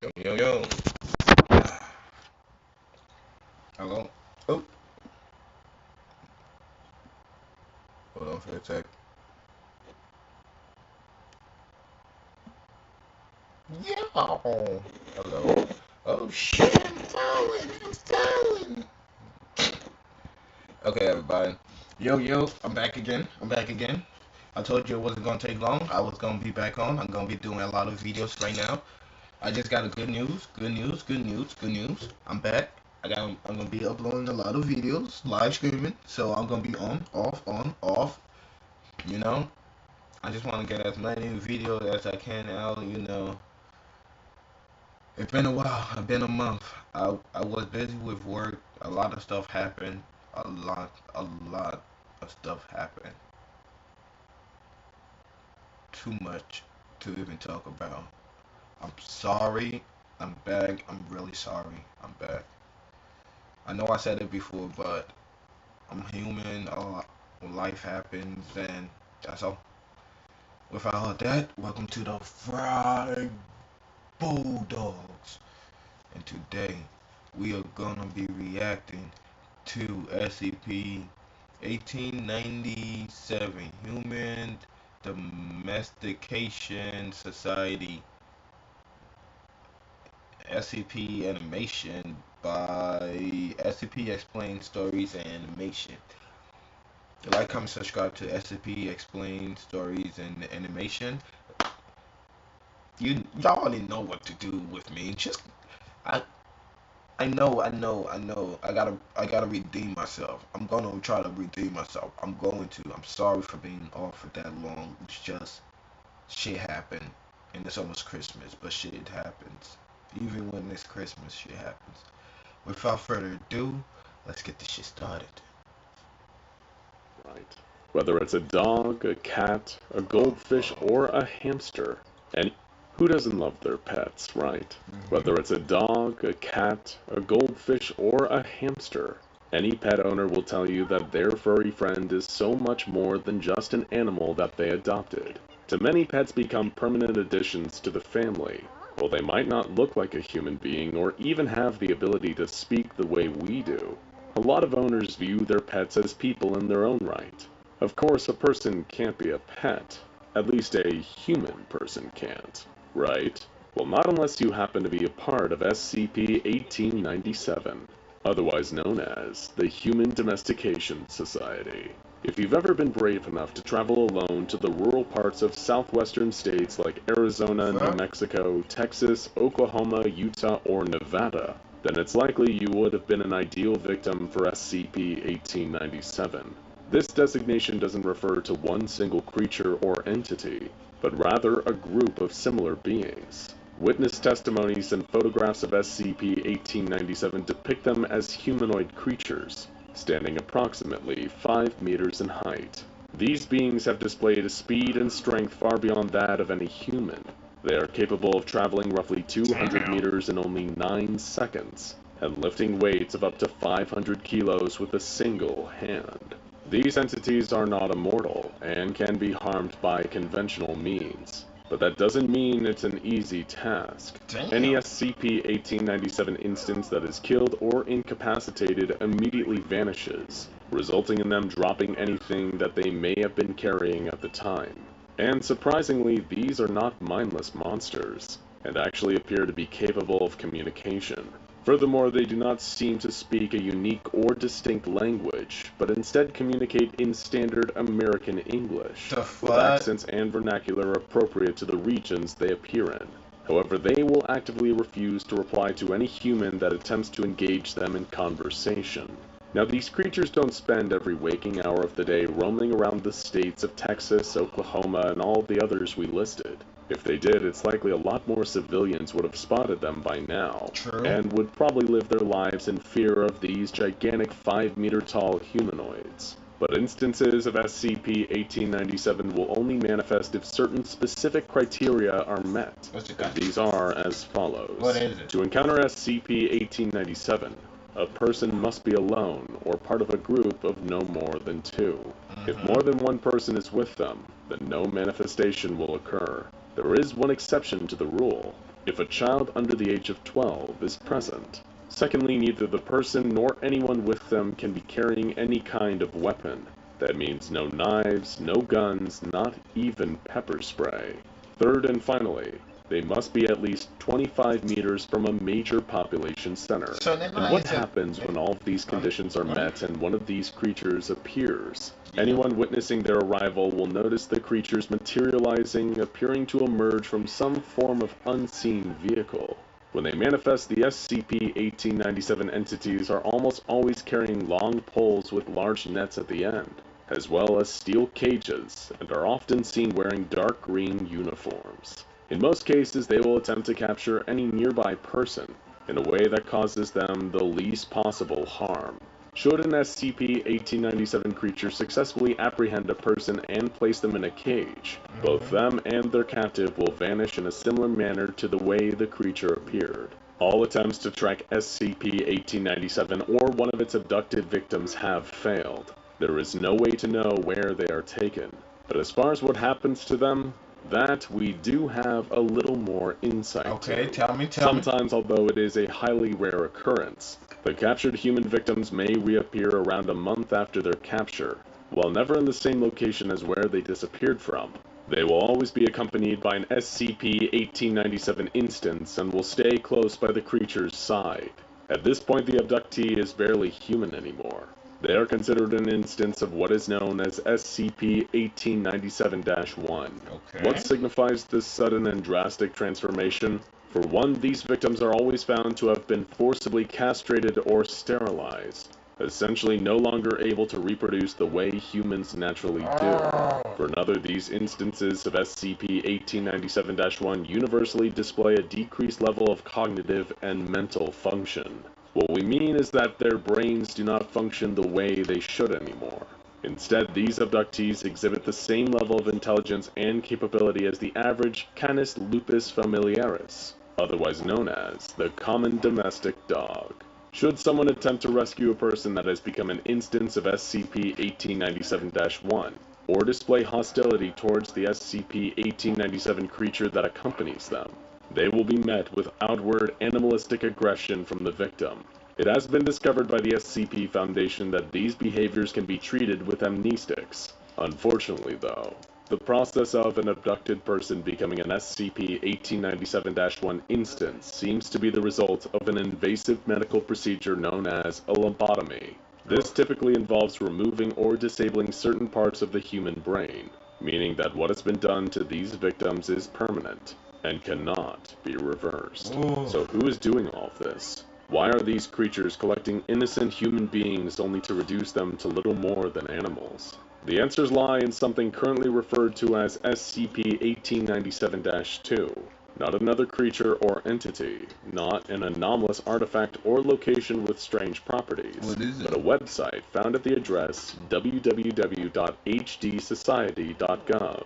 Yo, yo, yo. Hello. Oh, hold on for a sec. Yo. Hello. Oh shit, I'm falling. Okay, everybody. Yo, yo, I'm back again. I told you it wasn't gonna take long. I was gonna be back on. I'm gonna be doing a lot of videos right now. I just got a good news. I'm back. I'm gonna be uploading a lot of videos, live streaming. So I'm gonna be on, off. You know, I just want to get as many videos as I can out. It's been a while. It's been a month. I was busy with work. A lot of stuff happened. A lot of stuff happened. Too much to even talk about. I'm sorry. I'm back. I'm really sorry. I'm back. I know I said it before, but I'm human. Life happens, and that's all. Without all that, welcome to the Fried Bulldogs. And today we are gonna be reacting to SCP-1897 Human Domestication Society SCP Animation by SCP Explained Stories and Animation. Like, comment, subscribe to SCP Explained Stories and Animation. Y'all already know what to do with me. Just I I know. I gotta redeem myself. I'm gonna try to redeem myself. I'm going to. I'm sorry for being off for that long. It's just shit happened, and it's almost Christmas, but shit happens. Even when it's Christmas, shit happens. Without further ado, let's get this shit started. Right. Whether it's a dog, a cat, a goldfish, or a hamster. And who doesn't love their pets, right? Whether it's a dog, a cat, a goldfish, or a hamster. Any pet owner will tell you that their furry friend is so much more than just an animal that they adopted. To many, pets become permanent additions to the family. While they might not look like a human being or even have the ability to speak the way we do, a lot of owners view their pets as people in their own right. Of course, a person can't be a pet. At least a human person can't, right? Well, not unless you happen to be a part of SCP-1897, otherwise known as the Human Domestication Society. If you've ever been brave enough to travel alone to the rural parts of southwestern states like Arizona, New Mexico, Texas, Oklahoma, Utah, or Nevada, then it's likely you would have been an ideal victim for SCP-1897. This designation doesn't refer to one single creature or entity, but rather a group of similar beings. Witness testimonies and photographs of SCP-1897 depict them as humanoid creatures, standing approximately 5 meters in height. These beings have displayed a speed and strength far beyond that of any human. They are capable of traveling roughly 200 meters in only 9 seconds, and lifting weights of up to 500 kilos with a single hand. These entities are not immortal, and can be harmed by conventional means. But that doesn't mean it's an easy task. Any SCP-1897 instance that is killed or incapacitated immediately vanishes, resulting in them dropping anything that they may have been carrying at the time. And surprisingly, these are not mindless monsters, and actually appear to be capable of communication. Furthermore, they do not seem to speak a unique or distinct language, but instead communicate in standard American English, with accents and vernacular appropriate to the regions they appear in. However, they will actively refuse to reply to any human that attempts to engage them in conversation. Now, these creatures don't spend every waking hour of the day roaming around the states of Texas, Oklahoma, and all the others we listed. If they did, it's likely a lot more civilians would have spotted them by now, and would probably live their lives in fear of these gigantic 5-meter-tall humanoids. But instances of SCP-1897 will only manifest if certain specific criteria are met. And these are as follows. What is it? To encounter SCP-1897, a person must be alone or part of a group of no more than 2. If more than one person is with them, then no manifestation will occur. There is one exception to the rule. if a child under the age of 12 is present. Secondly, neither the person nor anyone with them can be carrying any kind of weapon. That means no knives, no guns, not even pepper spray. Third and finally, they must be at least 25 meters from a major population center. So And what happens when all of these conditions are met and one of these creatures appears? Anyone witnessing their arrival will notice the creatures materializing, appearing to emerge from some form of unseen vehicle. When they manifest, the SCP-1897 entities are almost always carrying long poles with large nets at the end, as well as steel cages, and are often seen wearing dark green uniforms. In most cases, they will attempt to capture any nearby person in a way that causes them the least possible harm. Should an SCP-1897 creature successfully apprehend a person and place them in a cage, both them and their captive will vanish in a similar manner to the way the creature appeared. All attempts to track SCP-1897 or one of its abducted victims have failed. There is no way to know where they are taken, but as far as what happens to them, that we do have a little more insight to. Okay, tell me. Sometimes, although it is a highly rare occurrence, the captured human victims may reappear around a month after their capture, while never in the same location as where they disappeared from. They will always be accompanied by an SCP-1897 instance and will stay close by the creature's side. At this point, the abductee is barely human anymore. They are considered an instance of what is known as SCP-1897-1. Okay. What signifies this sudden and drastic transformation? For one, these victims are always found to have been forcibly castrated or sterilized, essentially no longer able to reproduce the way humans naturally do. For another, these instances of SCP-1897-1 universally display a decreased level of cognitive and mental function. What we mean is that their brains do not function the way they should anymore. Instead, these abductees exhibit the same level of intelligence and capability as the average Canis lupus familiaris, otherwise known as the common domestic dog. Should someone attempt to rescue a person that has become an instance of SCP-1897-1, or display hostility towards the SCP-1897 creature that accompanies them, they will be met with outward animalistic aggression from the victim. It has been discovered by the SCP Foundation that these behaviors can be treated with amnestics. Unfortunately, though, the process of an abducted person becoming an SCP-1897-1 instance seems to be the result of an invasive medical procedure known as a lobotomy. This typically involves removing or disabling certain parts of the human brain, meaning that what has been done to these victims is permanent and cannot be reversed. So who is doing all of this? Why are these creatures collecting innocent human beings only to reduce them to little more than animals? The answers lie in something currently referred to as SCP-1897-2. Not another creature or entity, not an anomalous artifact or location with strange properties, but a website found at the address www.hdsociety.gov.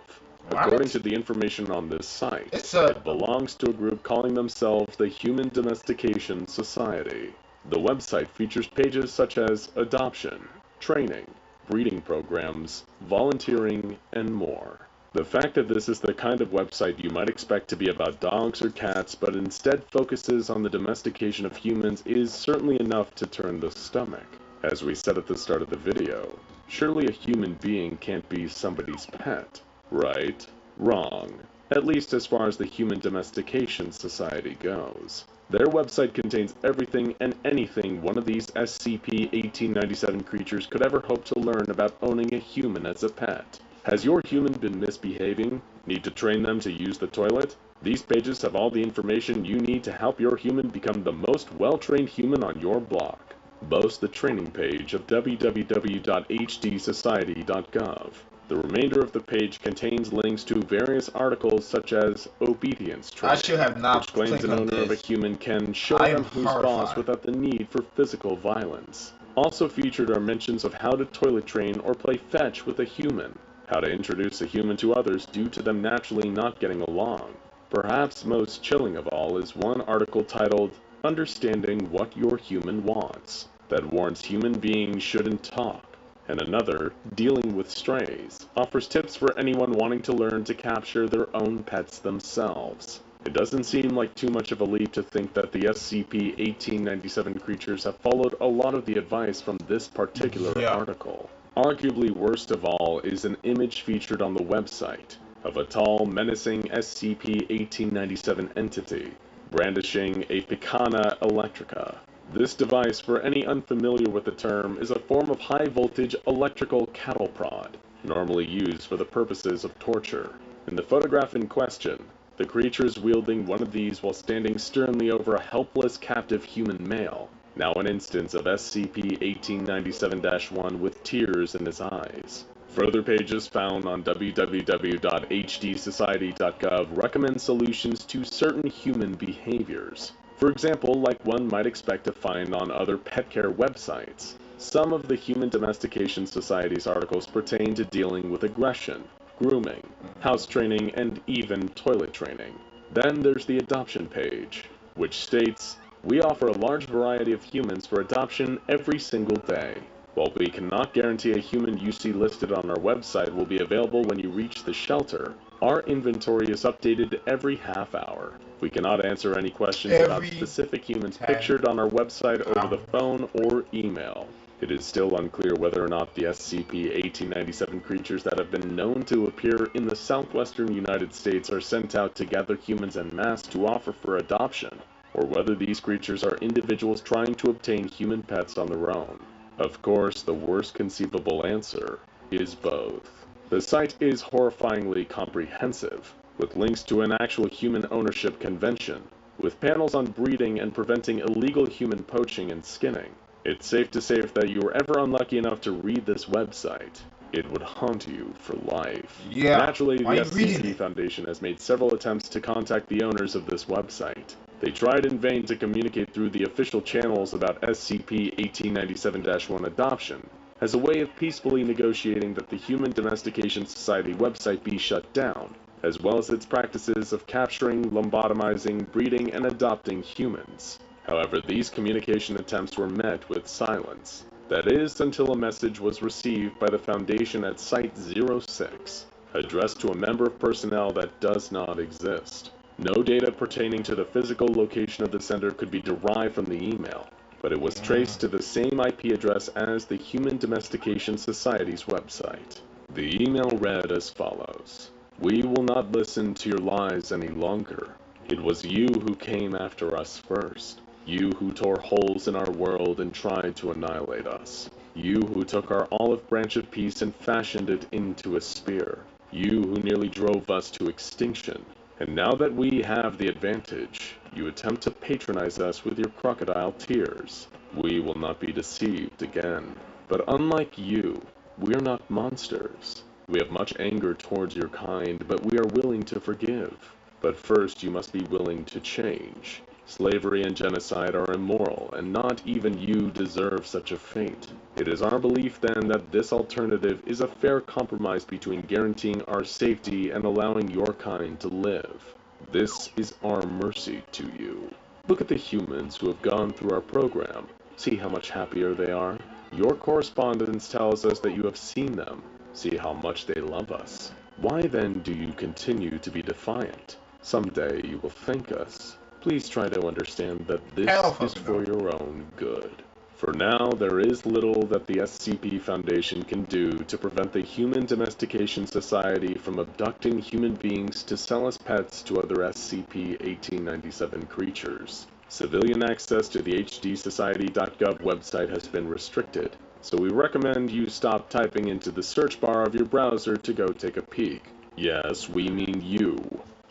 According to the information on this site, it belongs to a group calling themselves the Human Domestication Society. The website features pages such as adoption, training, breeding programs, volunteering, and more. The fact that this is the kind of website you might expect to be about dogs or cats, but instead focuses on the domestication of humans is certainly enough to turn the stomach. As we said at the start of the video, surely a human being can't be somebody's pet. Right? Wrong. At least as far as the Human Domestication Society goes. Their website contains everything and anything one of these SCP-1897 creatures could ever hope to learn about owning a human as a pet. Has your human been misbehaving? Need to train them to use the toilet? These pages have all the information you need to help your human become the most well-trained human on your block. Boast the training page of www.hdsociety.gov. The remainder of the page contains links to various articles such as Obedience Training, which claims an owner of a human can show them who's boss without the need for physical violence. Also featured are mentions of how to toilet train or play fetch with a human, how to introduce a human to others due to them naturally not getting along. Perhaps most chilling of all is one article titled, Understanding What Your Human Wants, that warns human beings shouldn't talk. And another, Dealing with Strays, offers tips for anyone wanting to learn to capture their own pets themselves. It doesn't seem like too much of a leap to think that the SCP-1897 creatures have followed a lot of the advice from this particular article. Arguably worst of all is an image featured on the website of a tall, menacing SCP-1897 entity brandishing a Picana Electrica. This device, for any unfamiliar with the term, is a form of high-voltage electrical cattle prod, normally used for the purposes of torture. In the photograph in question, the creature is wielding one of these while standing sternly over a helpless captive human male, now an instance of SCP-1897-1 with tears in his eyes. Further pages found on www.hdsociety.gov recommend solutions to certain human behaviors. For example, like one might expect to find on other pet care websites. Some of the Human Domestication Society's articles pertain to dealing with aggression, grooming, house training, and even toilet training. Then there's the adoption page, which states, "We offer a large variety of humans for adoption every single day. While we cannot guarantee a human you see listed on our website will be available when you reach the shelter, our inventory is updated every half hour. We cannot answer any questions about specific humans pictured on our website over the phone or email." It is still unclear whether or not the SCP-1897 creatures that have been known to appear in the southwestern United States are sent out to gather humans en masse to offer for adoption, or whether these creatures are individuals trying to obtain human pets on their own. Of course, the worst conceivable answer is both. The site is horrifyingly comprehensive, with links to an actual human ownership convention, with panels on breeding and preventing illegal human poaching and skinning. It's safe to say if that you were ever unlucky enough to read this website, it would haunt you for life. Yeah. Naturally, the SCP Foundation has made several attempts to contact the owners of this website. They tried in vain to communicate through the official channels about SCP-1897-1 adoption, as a way of peacefully negotiating that the Human Domestication Society website be shut down, as well as its practices of capturing, lobotomizing, breeding, and adopting humans. However, these communication attempts were met with silence. That is, until a message was received by the Foundation at Site-06, addressed to a member of personnel that does not exist. No data pertaining to the physical location of the sender could be derived from the email, but it was traced to the same IP address as the Human Domestication Society's website. The email read as follows: "We will not listen to your lies any longer. It was you who came after us first. You who tore holes in our world and tried to annihilate us. You who took our olive branch of peace and fashioned it into a spear. You who nearly drove us to extinction. And now that we have the advantage, you attempt to patronize us with your crocodile tears. We will not be deceived again. But unlike you, we are not monsters. We have much anger towards your kind, but we are willing to forgive. But first you must be willing to change. Slavery and genocide are immoral, and not even you deserve such a fate. It is our belief then that this alternative is a fair compromise between guaranteeing our safety and allowing your kind to live. This is our mercy to you. Look at the humans who have gone through our program. See how much happier they are. Your correspondence tells us that you have seen them. See how much they love us. Why then do you continue to be defiant? Someday you will thank us. Please try to understand that this is for your own good." For now, there is little that the SCP Foundation can do to prevent the Human Domestication Society from abducting human beings to sell as pets to other SCP-1897 creatures. Civilian access to the HDSociety.gov website has been restricted, so we recommend you stop typing into the search bar of your browser to go take a peek. Yes, we mean you.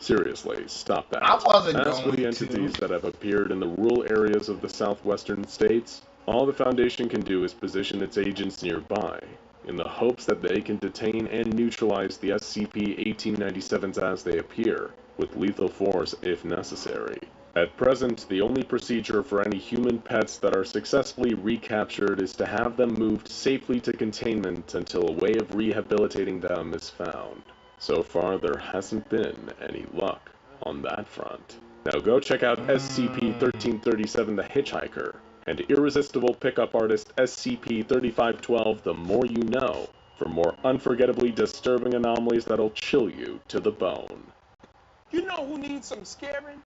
Seriously, stop that. I wasn't As for the entities that have appeared in the rural areas of the southwestern states, all the Foundation can do is position its agents nearby, in the hopes that they can detain and neutralize the SCP-1897s as they appear, with lethal force if necessary. At present, the only procedure for any human pets that are successfully recaptured is to have them moved safely to containment until a way of rehabilitating them is found. So far, there hasn't been any luck on that front. Now go check out SCP-1337 The Hitchhiker, and Irresistible Pickup Artist SCP-3512 The More You Know, for more unforgettably disturbing anomalies that'll chill you to the bone. You know who needs some scaring?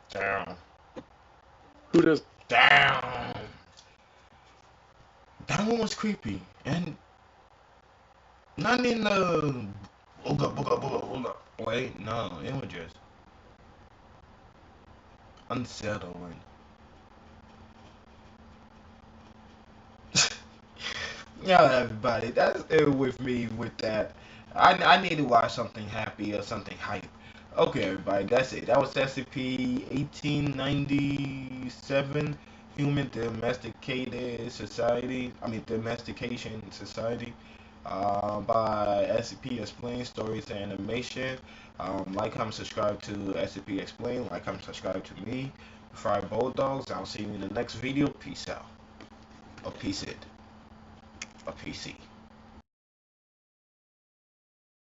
Damn. Who does? Damn. That one was creepy. And not in the booga. Wait, no, it was just unsettling. Yeah, everybody, that's it with me with that. I need to watch something happy or something hype. Okay, everybody, that's it. That was SCP-1897, Human Domesticated Society. I mean, Domestication Society. By SCP Explain Stories and Animation. Like, comment, subscribe to SCP Explain. Like, comment, subscribe to me, Fry Bulldogs. I'll see you in the next video. Peace out. Or peace it. Or PC.